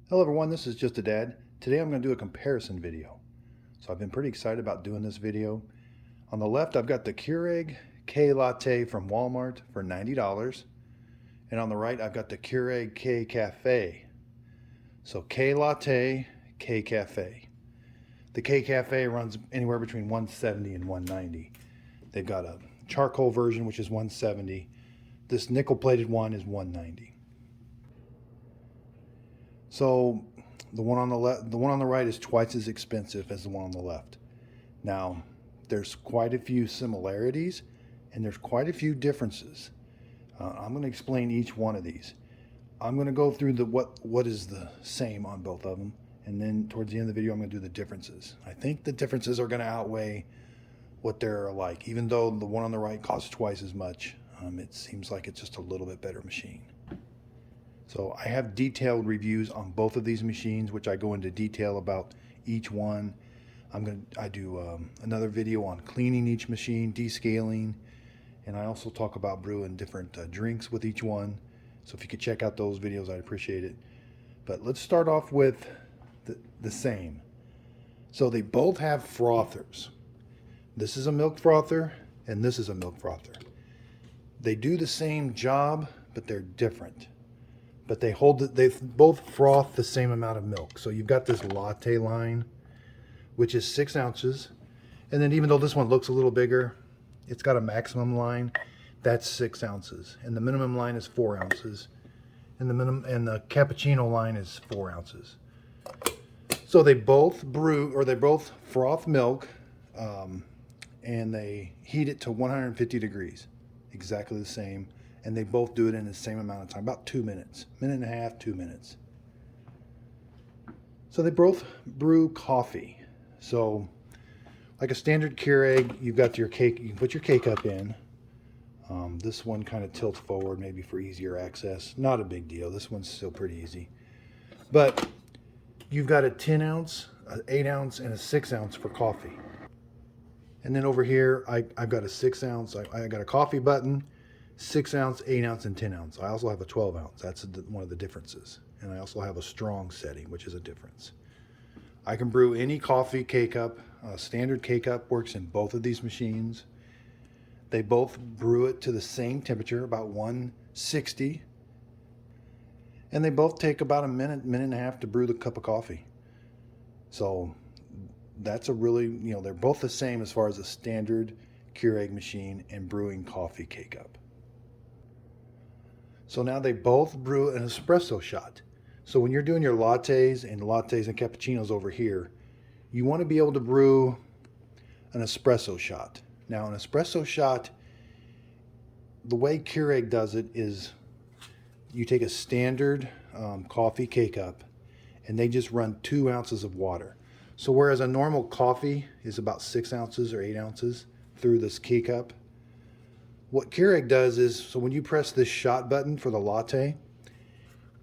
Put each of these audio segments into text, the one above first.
Hello everyone, this is Just a Dad. Today I'm going to do a comparison video. So I've been pretty excited about doing this video. On the left I've got the Keurig K-Latte from Walmart for $90. And on the right I've got the Keurig K-Cafe. So K-Latte, K-Cafe. The K-Cafe runs anywhere between $170 and $190. They've got a charcoal version which is $170. This nickel-plated one is $190. So the one on the right is twice as expensive as the one on the left. Now, there's quite a few similarities and there's quite a few differences. I'm going to explain each one of these. I'm going to go through what is the same on both of them, and then towards the end of the video I'm going to do the differences. I think the differences are going to outweigh what they're alike. Even though the one on the right costs twice as much, it seems like it's just a little bit better machine. So I have detailed reviews on both of these machines, which I go into detail about each one. I do another video on cleaning each machine, descaling, and I also talk about brewing different drinks with each one. So if you could check out those videos, I'd appreciate it. But let's start off with the same. So they both have frothers. This is a milk frother, and this is a milk frother. They do the same job, but they're different. But they both froth the same amount of milk. So you've got this latte line, which is 6 ounces. And then even though this one looks a little bigger, it's got a maximum line. That's 6 ounces. And the minimum line is 4 ounces. And the cappuccino line is 4 ounces. So they both froth milk, and they heat it to 150 degrees. Exactly the same. And they both do it in the same amount of time, about 2 minutes, minute and a half, 2 minutes. So they both brew coffee. So like a standard Keurig, you've got your cake, you can put your K-Cup in. This one kind of tilts forward, maybe for easier access. Not a big deal. This one's still pretty easy. But you've got a 10 ounce, an 8 ounce, and a 6 ounce for coffee. And then over here, I've got a 6 ounce, I got a coffee button, 6 ounce, 8 ounce, and 10 ounce. I also have a 12 ounce. That's one of the differences. And I also have a strong setting, which is a difference. I can brew any coffee K-Cup. Standard K-Cup works in both of these machines. They both brew it to the same temperature, about 160. And they both take about a minute, minute and a half to brew the cup of coffee. So that's a really, they're both the same as far as a standard Keurig machine and brewing coffee K-Cup. So now they both brew an espresso shot. So when you're doing your lattes and cappuccinos over here, you want to be able to brew an espresso shot. Now an espresso shot, the way Keurig does it is you take a standard coffee K-Cup and they just run 2 ounces of water. So whereas a normal coffee is about 6 ounces or 8 ounces through this K-Cup, what Keurig does is, so when you press this shot button for the latte,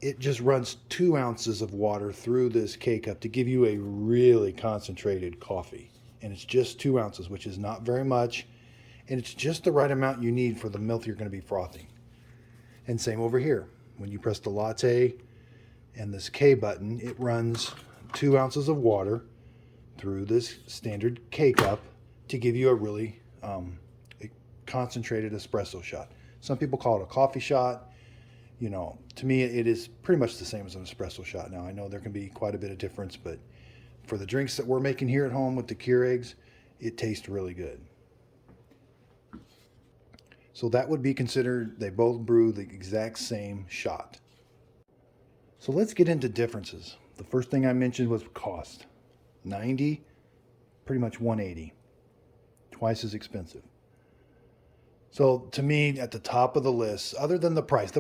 it just runs 2 ounces of water through this K-Cup to give you a really concentrated coffee. And it's just 2 ounces, which is not very much. And it's just the right amount you need for the milk you're going to be frothing. And same over here. When you press the latte and this K button, it runs 2 ounces of water through this standard K-Cup to give you a really concentrated espresso shot. Some people call it a coffee shot. To me it is pretty much the same as an espresso shot. Now I know there can be quite a bit of difference, but for the drinks that we're making here at home with the Keurigs, it tastes really good. So that would be considered, they both brew the exact same shot. So let's get into differences. The first thing I mentioned was cost. 90, pretty much 180. Twice as expensive. So to me, at the top of the list, other than the price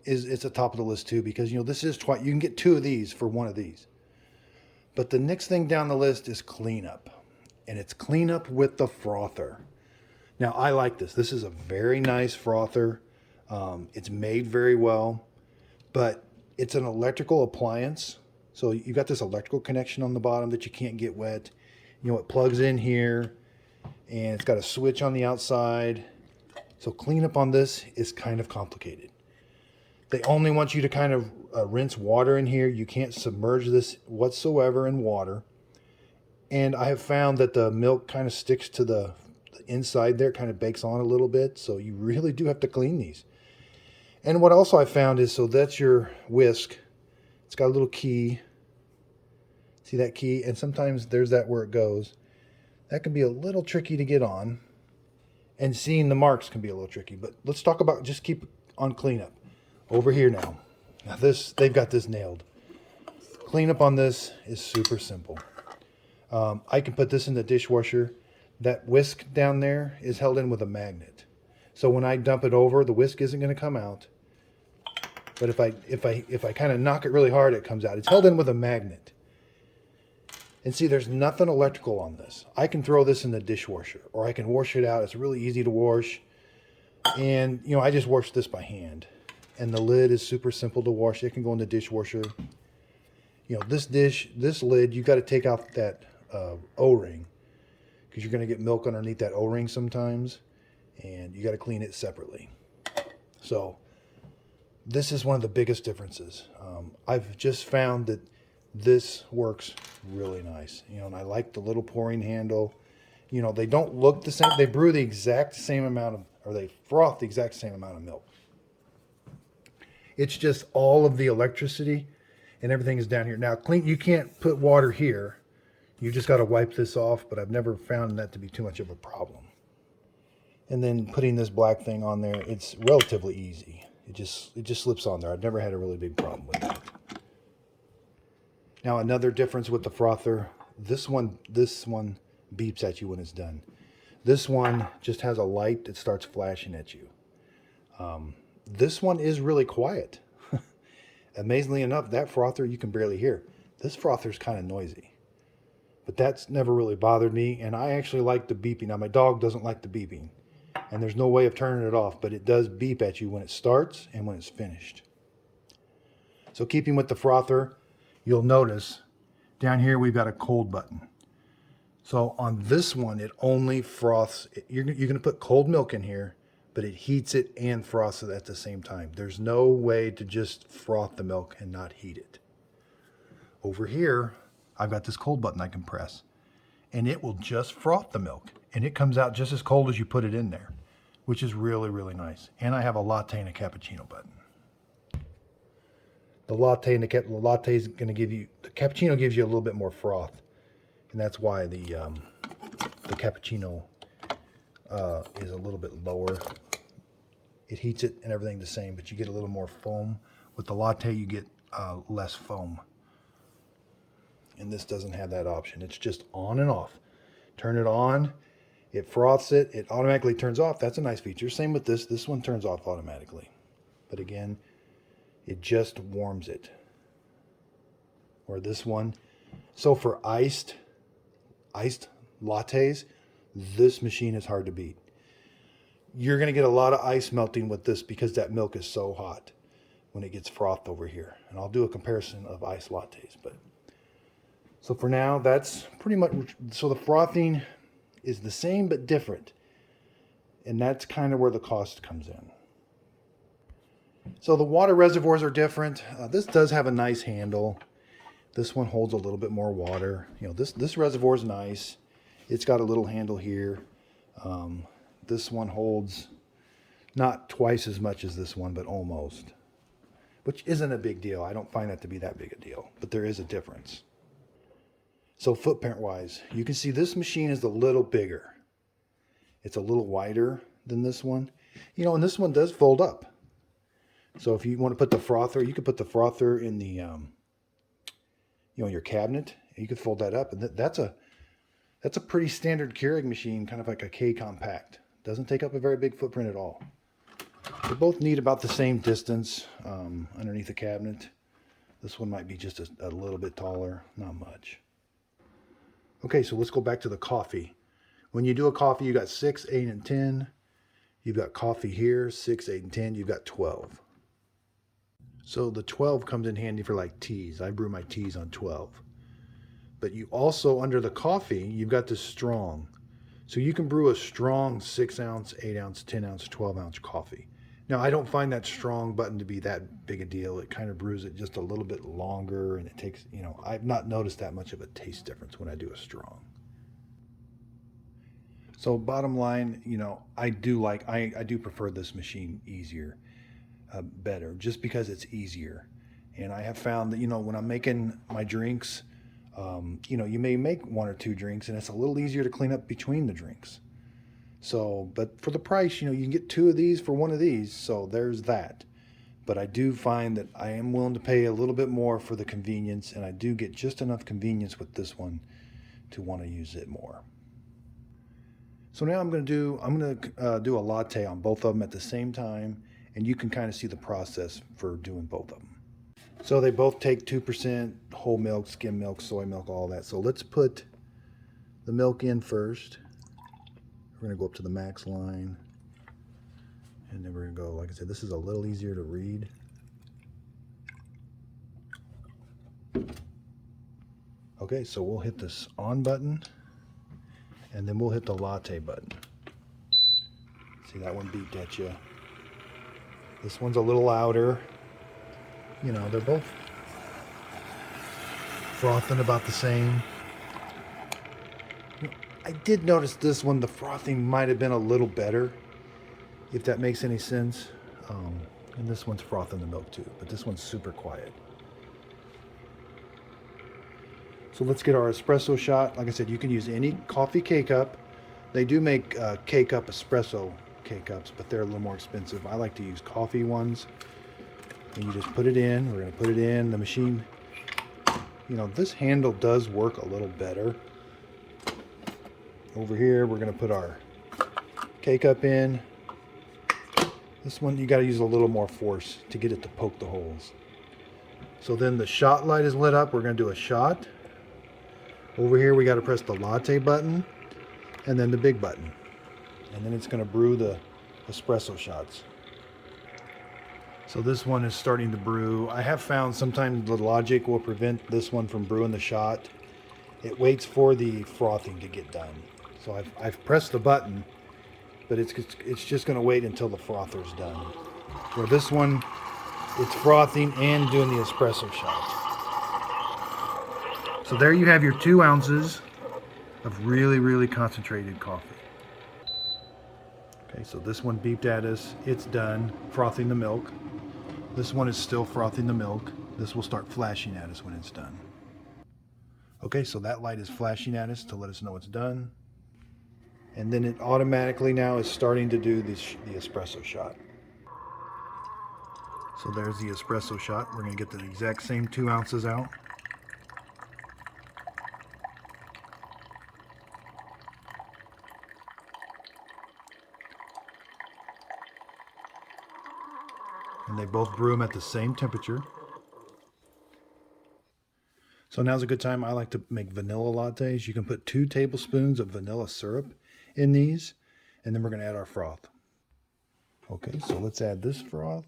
is at the top of the list too, because this is twice. You can get 2 of these for 1 of these. But the next thing down the list is cleanup, and it's cleanup with the frother. Now I like this. This is a very nice frother. It's made very well, but it's an electrical appliance. So you've got this electrical connection on the bottom that you can't get wet. It plugs in here, and it's got a switch on the outside. So cleanup on this is kind of complicated. They only want you to kind of rinse water in here. You can't submerge this whatsoever in water. And I have found that the milk kind of sticks to the inside there, kind of bakes on a little bit. So you really do have to clean these. And what also I found is, so that's your whisk. It's got a little key. See that key? And sometimes there's that where it goes. That can be a little tricky to get on. And seeing the marks can be a little tricky. But let's talk about, just keep on cleanup. Over here now. Now this, they've got this nailed. Cleanup on this is super simple. I can put this in the dishwasher. That whisk down there is held in with a magnet. So when I dump it over, the whisk isn't going to come out. But if I kind of knock it really hard, it comes out. It's held in with a magnet. And see, there's nothing electrical on this. I can throw this in the dishwasher, or I can wash it out. It's really easy to wash. And, you know, I just wash this by hand. And the lid is super simple to wash. It can go in the dishwasher. You know, this lid, you got to take out that O-ring, because you're going to get milk underneath that O-ring sometimes, and you got to clean it separately. So this is one of the biggest differences. I've just found that this works really nice. You know, and I like the little pouring handle. You know, they don't look the same. They brew the exact same amount of, or they froth the exact same amount of milk. It's just all of the electricity and everything is down here. Now, clean, you can't put water here. You just got to wipe this off, but I've never found that to be too much of a problem. And then putting this black thing on there, it's relatively easy. It just slips on there. I've never had a really big problem with that. Now, another difference with the frother, this one beeps at you when it's done. This one just has a light that starts flashing at you. This one is really quiet. Amazingly enough, that frother you can barely hear. This frother is kind of noisy. But that's never really bothered me, and I actually like the beeping. Now, my dog doesn't like the beeping, and there's no way of turning it off, but it does beep at you when it starts and when it's finished. So keeping with the frother, you'll notice down here we've got a cold button. So on this one, it only froths. You're going to put cold milk in here, but it heats it and froths it at the same time. There's no way to just froth the milk and not heat it. Over here, I've got this cold button I can press, and it will just froth the milk, and it comes out just as cold as you put it in there, which is really, really nice. And I have a latte and a cappuccino button. The latte and the latte is going to give you, the cappuccino gives you a little bit more froth, and that's why the cappuccino is a little bit lower. It heats it and everything the same, but you get a little more foam. With the latte, you get less foam. And this doesn't have that option. It's just on and off. Turn it on, it froths it, it automatically turns off. That's a nice feature. Same with this. This one turns off automatically. But again, it just warms it. Or this one. So for iced lattes, this machine is hard to beat. You're going to get a lot of ice melting with this because that milk is so hot when it gets frothed over here. And I'll do a comparison of iced lattes. But so for now, that's pretty much, so the frothing is the same but different. And that's kind of where the cost comes in. So the water reservoirs are different. This does have a nice handle. This one holds a little bit more water. You know, this reservoir is nice. It's got a little handle here. This one holds not twice as much as this one, but almost, which isn't a big deal. I don't find that to be that big a deal, but there is a difference. So footprint wise, you can see this machine is a little bigger. It's a little wider than this one. You know, and this one does fold up. So if you want to put the frother, you could put the frother in the, you know, your cabinet. You could fold that up, and that's a pretty standard Keurig machine, kind of like a K-Compact. Doesn't take up a very big footprint at all. They both need about the same distance underneath the cabinet. This one might be just a little bit taller, not much. Okay, so let's go back to the coffee. When you do a coffee, you got 6, 8, and 10. You've got coffee here, 6, 8, and 10. You've got 12. So the 12 comes in handy for like teas. I brew my teas on 12. But you also, under the coffee, you've got the strong. So you can brew a strong 6 ounce, 8 ounce, 10 ounce, 12 ounce coffee. Now, I don't find that strong button to be that big a deal. It kind of brews it just a little bit longer, and it takes, you know, I've not noticed that much of a taste difference when I do a strong. So bottom line, you know, I do prefer this machine easier, better, just because it's easier. And I have found that, you know, when I'm making my drinks, you know, you may make one or two drinks and it's a little easier to clean up between the drinks. So, but for the price, you know, you can get two of these for one of these. So there's that. But I do find that I am willing to pay a little bit more for the convenience, and I do get just enough convenience with this one to want to use it more. So now I'm going to do a latte on both of them at the same time, and you can kind of see the process for doing both of them. So they both take 2% whole milk, skim milk, soy milk, all that. So let's put the milk in first. We're going to go up to the max line, and then we're going to go, like I said, this is a little easier to read. Okay, so we'll hit this on button, and then we'll hit the latte button. See, that one beeped at you. This one's a little louder. You know, they're both frothing about the same. I did notice this one, the frothing might have been a little better, if that makes any sense. And this one's frothing the milk too, but this one's super quiet. So let's get our espresso shot. Like I said, you can use any coffee K-Cup. They do make K-Cup espresso K-Cups, but they're a little more expensive. I like to use coffee ones. And you just put it in. We're going to put it in the machine. You know, this handle does work a little better. Over here, we're going to put our K-Cup in. This one, you got to use a little more force to get it to poke the holes. So then the shot light is lit up. We're going to do a shot. Over here, we got to press the latte button and then the big button. And then it's going to brew the espresso shots. So this one is starting to brew. I have found sometimes the logic will prevent this one from brewing the shot. It waits for the frothing to get done. So I've pressed the button, but it's just going to wait until the frother's done. Where this one, it's frothing and doing the espresso shot. So there you have your 2 ounces of really, really concentrated coffee. Okay, so this one beeped at us. It's done frothing the milk. This one is still frothing the milk. This will start flashing at us when it's done. Okay, so that light is flashing at us to let us know it's done. And then it automatically now is starting to do the espresso shot. So there's the espresso shot. We're going to get the exact same 2 ounces out. And they both brew them at the same temperature. So now's a good time. I like to make vanilla lattes. You can put 2 tablespoons of vanilla syrup in these, and then we're going to add our froth. Okay, so let's add this froth.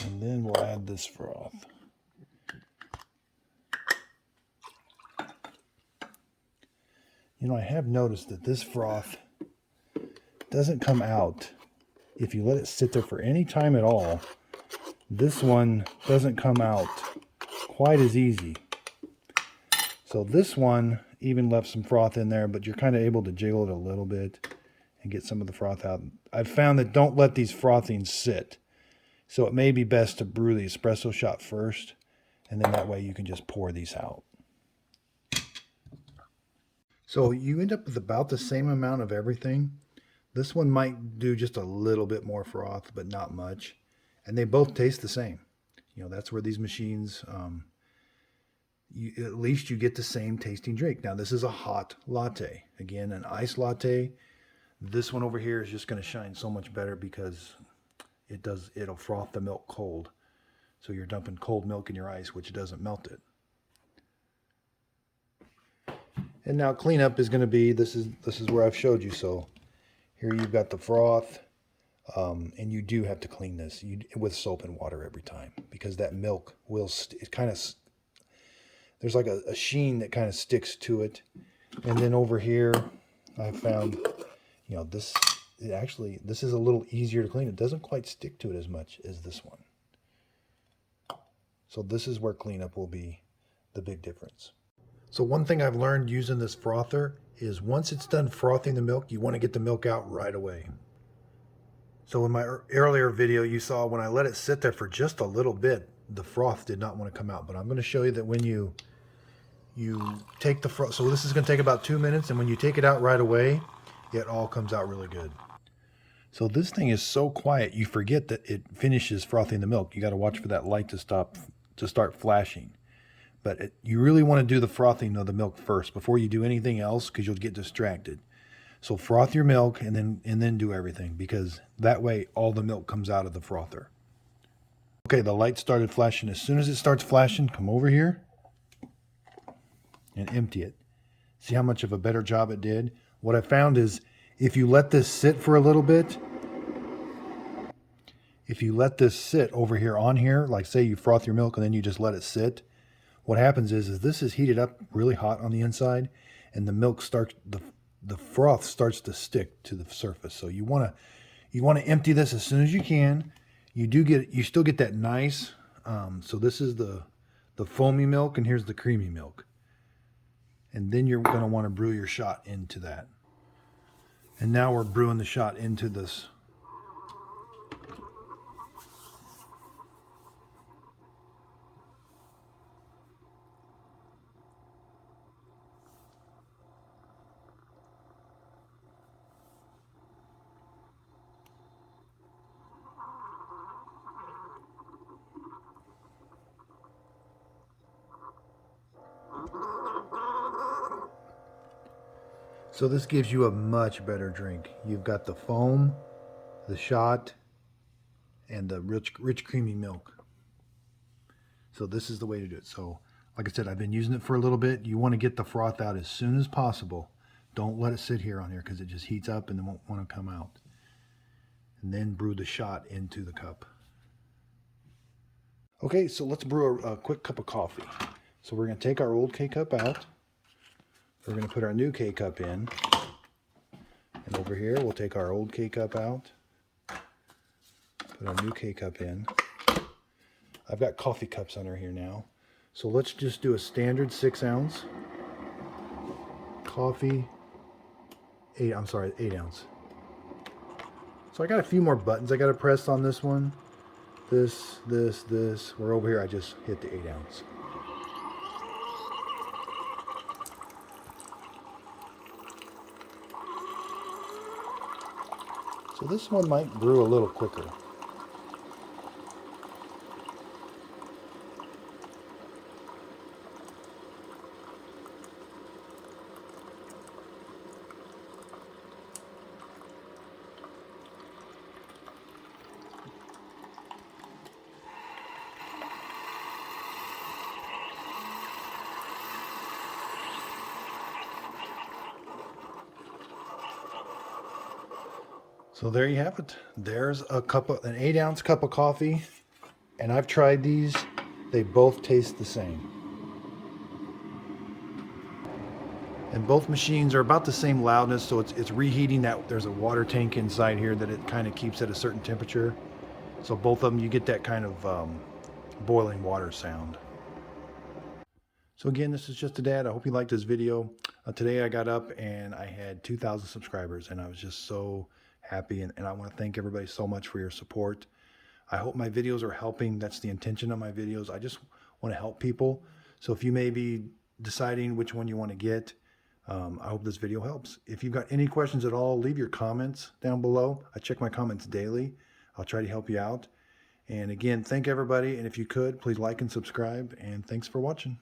And then we'll add this froth. You know, I have noticed that this froth doesn't come out if you let it sit there for any time at all. This one doesn't come out quite as easy. So this one even left some froth in there, but you're kind of able to jiggle it a little bit and get some of the froth out. I've found that don't let these frothings sit. So it may be best to brew the espresso shot first, and then that way you can just pour these out. So you end up with about the same amount of everything. This one might do just a little bit more froth, but not much. And they both taste the same. You know, that's where these machines, at least you get the same tasting drink. Now, this is a hot latte. Again, an iced latte. This one over here is just going to shine so much better because it'll froth the milk cold. So you're dumping cold milk in your ice, which doesn't melt it. And now cleanup is going to be, this is where I've showed you. So here you've got the froth, and you do have to clean this with soap and water every time because that milk will, there's like a sheen that kind of sticks to it. And then over here, I found, you know, this is a little easier to clean. It doesn't quite stick to it as much as this one. So this is where cleanup will be the big difference. So one thing I've learned using this frother is once it's done frothing the milk, you want to get the milk out right away. So in my earlier video, you saw when I let it sit there for just a little bit, the froth did not want to come out. But I'm going to show you that when you take the froth, so this is going to take about 2 minutes, and when you take it out right away, it all comes out really good. So this thing is so quiet, you forget that it finishes frothing the milk. You got to watch for that light to start flashing. But you really want to do the frothing of the milk first before you do anything else, because you'll get distracted. So froth your milk and then do everything, because that way all the milk comes out of the frother. Okay, the light started flashing. As soon as it starts flashing, come over here and empty it. See how much of a better job it did? What I found is if you let this sit for a little bit, if you let this sit over here on here, like say you froth your milk and then you just let it sit, what happens is this is heated up really hot on the inside, and the milk starts, the froth starts to stick to the surface. So you want to empty this as soon as you can. You still get that nice. So this is the foamy milk, and here's the creamy milk. And then you're going to want to brew your shot into that. And now we're brewing the shot into this. So this gives you a much better drink. You've got the foam, the shot, and the rich creamy milk. So this is the way to do it. So like I said, I've been using it for a little bit. You want to get the froth out as soon as possible. Don't let it sit here on here, because it just heats up and it won't want to come out. And then brew the shot into the cup. Okay, so let's brew a quick cup of coffee. So we're going to take our old K-Cup out. We're going to put our new K-Cup in. And over here, we'll take our old K-Cup out. Put our new K-Cup in. I've got coffee cups under here now. So let's just do a standard 6-ounce coffee. 8 ounce. So I got a few more buttons I got to press on this one. This. Where over here I just hit the 8-ounce. So this one might brew a little quicker. So there you have it. There's an 8-ounce cup of coffee, and I've tried these. They both taste the same. And both machines are about the same loudness, so it's reheating that. There's a water tank inside here that it kind of keeps at a certain temperature. So both of them, you get that kind of boiling water sound. So again, this is Just a Dad. I hope you liked this video. Today I got up and I had 2,000 subscribers, and I was just so happy, and I want to thank everybody so much for your support. I hope my videos are helping. That's the intention of my videos. I just want to help people. So if you may be deciding which one you want to get, I hope this video helps. If you've got any questions at all, leave your comments down below. I check my comments daily. I'll try to help you out. And again, thank everybody. And if you could, please like and subscribe. And thanks for watching.